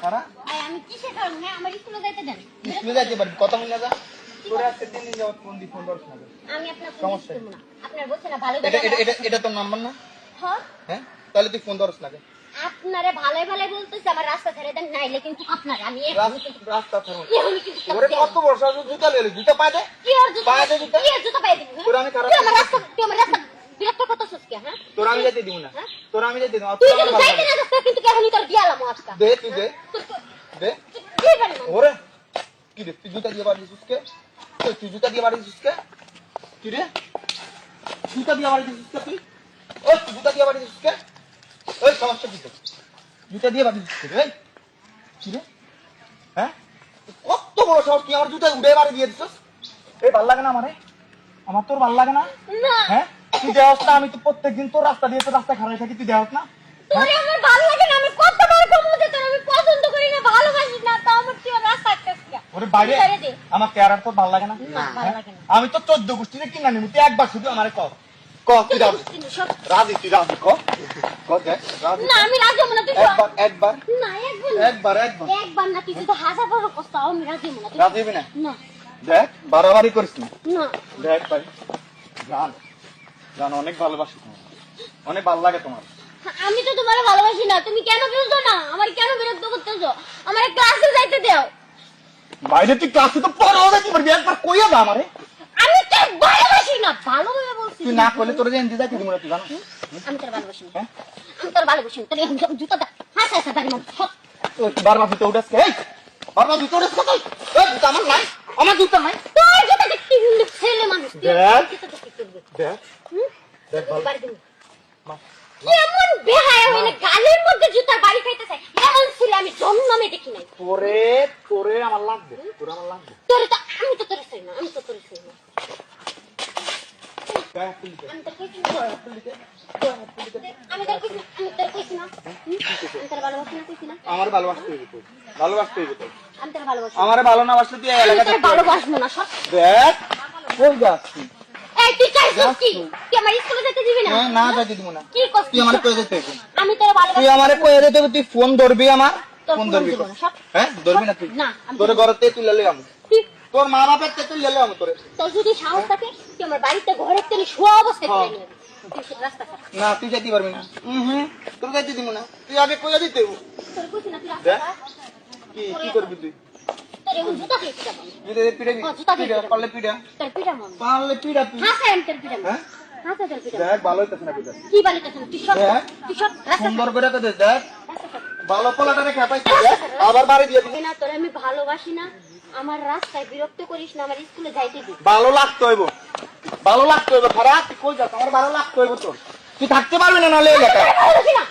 খারাপ আমি কিসে খারাপ না আমার স্কুলে যাইতে দেন স্কুলে যাইতে পারবি কত মনে যা তোর আজকে 3 দিন যাওয়ার ফোন করছ না আমি আপনার ফোন দিতে না আপনার বলছে না ভালো এটা তোর নাম্বার না হ্যাঁ হ্যাঁ তাহলে তুই ফোন ধরছ না আপনারে ভালোই ভালোই বলতেছে আমার রাস্তা ছেড়ে দেন নাইলে কিন্তু আপনার আমি রাস্তা ছাড়ো ওরে কত বর্ষ আগে জুতা লেলে জুতা পায় দে কি আর জুতা পায় দে জুতা কি আর জুতা পায় দিবি তোর আমি খারাপ তুই আমার রাস্তা বিরক্ত কত সস্কে হ্যাঁ তোর আমি যেতে দিব না তোর আমি যেতে দিব তুই যদি যাইতে না রাস্তা কিন্তু কেহনি তোর দিয়ালাম আজকে দে তুই দে দে কি বলে ওরে কি রে তুই জুতা দিয়ে বাড়ি দিছিস তুই জুতা দিয়ে বাড়ি দিছিস কি রে জুতা দিয়ে বাড়ি দিছিস তুই ও তুই জুতা দিয়ে বাড়ি দিছিস ওই সমস্যা কি তোর জুতা দিয়ে বাড়ি দিছিস রে কি রে হ্যাঁ কত বড় সাহস তুই আমার জুতা উড়ে বাড়ি দিয়ে দিছিস এই ভাল লাগে না আমারে আমার তোর ভাল লাগে না না হ্যাঁ তুই দেহস না আমি তো প্রত্যেকদিন তোর রাস্তা দিয়ে তো রাস্তা খারাপ থাকি তুই দেহস না তোরে আমার ভালো লাগে না আমি কতবার বলবো যে তোর আমি পছন্দ করি না ভালোবাসি না তাও আমার তুই রাস্তা আটকাছিস ওরে বাইরে আমার চেহারা তোর ভালো লাগে না ভালো লাগে না আমি তো 14 গোষ্ঠীতে কিনা নিবি তুই একবার শুধু আমারে কর তুই রাজি তুই রাজি দেখ রাজি না আমি রাজি হব না তুই একবার না একবার না তুই তো হাজার বড় কষ্ট আমি রাজি হব না রাজি হবি না না দেখ বাড়াবাড়ি করিস না না দেখ ভাই জান অনেক ভালোবাসি তোমার অনেক ভালো লাগে তোমার আমি তো তোমার ভালোবাসি না তুমি কেন বুঝছো না আমার কেন বিরক্ত করতেছো আমার ক্লাসে যাইতে দাও বাইরে তুই ক্লাসে তো পড়াও যাইতে পারবি একবার কইয়া দা আমারে আমি তো ভালোবাসি না ভালোভাবে বলছি তুই না কইলে তোর যে এনজি যাইতে দিমু না তুই জানো আমি তোর ভালোবাসি না আমি তোর ভালোবাসি না তোর জুতা দা হাসা হাসা বাড়ি মত তুই বারবার জুতো উঠাস এই বারবার জুতো উঠাস কত এই জুতো আমার জুতো নাই তোর জুতা দেখতে কিন্তু ছেলে মানুষ তুই জুতা দেখতে করবে দেখ দেখ ভালো বাড়ি দিন কেমন বেহায়া হইলে গালের মধ্যে জুতার বাড়ি খাইতেছে এমন ছিল আমি জন্মে দেখি নাই তোরে আমার লাগবে তোরে তো আমি তো তোরে চাই না আমি তো তোরে চাই না গায়ে ফুল দে আমি তো কইছি আমি তোর কইছি না আমি তোর ভালোবাসি না কইছি না আমার ভালোবাসতে হইবে তুই আমি তোর ভালোবাসি আমারে ভালো না বাসলে তুই এই আমি এলাকা তোর ভালোবাসবো না সব দেখ কই যাচ্ছিস এই তুই চাইছিস কি তুই আমার স্কুলে যেতে দিবি না না যাইতে দিব না কি করছিস তুই আমারে কই যেতে হবে আমি তোর ভালোবাসি তুই আমারে কই যেতে হবে তুই ফোন ধরবি আমার তোর ফোন ফোন ধরবি দিব না, সব। হ্যাঁ ধরবি না তুই না, আমি তোর ঘরতে তুই ললে আমি তুই- তোর মা বাপের তে তুই ললে আমি তোরে তোর যদি সাহস থাকে তুই আমার বাড়িতে ঘরের তেলে শোয়া অবস্থায় তুলে নিবি তুই রাস্তা ছাড় না তুই যাইতে পারবি না তোর যাইতে দিব না তুই আগে কই যেতে হবে তোর কইছি না তুই রাস্তা দেখ। ছাড় কি করবি তুই তোর এখন জুতা খেয়েছি যাবো যদি পিড়াবি জুতা দিয়ে পিড়া পারলে পিড়া তোর পিঠা মন পারলে পিড়া তুই হাসা আমি তোর পিঠা মন হ্যাঁ হাসা তোর পিঠা দেখ ভালো হইতাছ না পিড়া কি বালিতে তুই সব দেখ। তুই সব রাস্তা সুন্দর করে তো দেখ ছাড় ভালো পোলাটারে খেপাইছিস দেখ আবার বাড়ি দিয়ে দিবি না তোর আমি ভালোবাসি না আমার রাস্তায় বিরক্ত করিস না আমার স্কুলে যাইতে দিস ভালো লাগতো হইব খারাপ তুই কই যাস আমার ভালো লাগতো হইব তোর তুই থাকতে পারবি না নালে এলাকায় ভালোবাসি না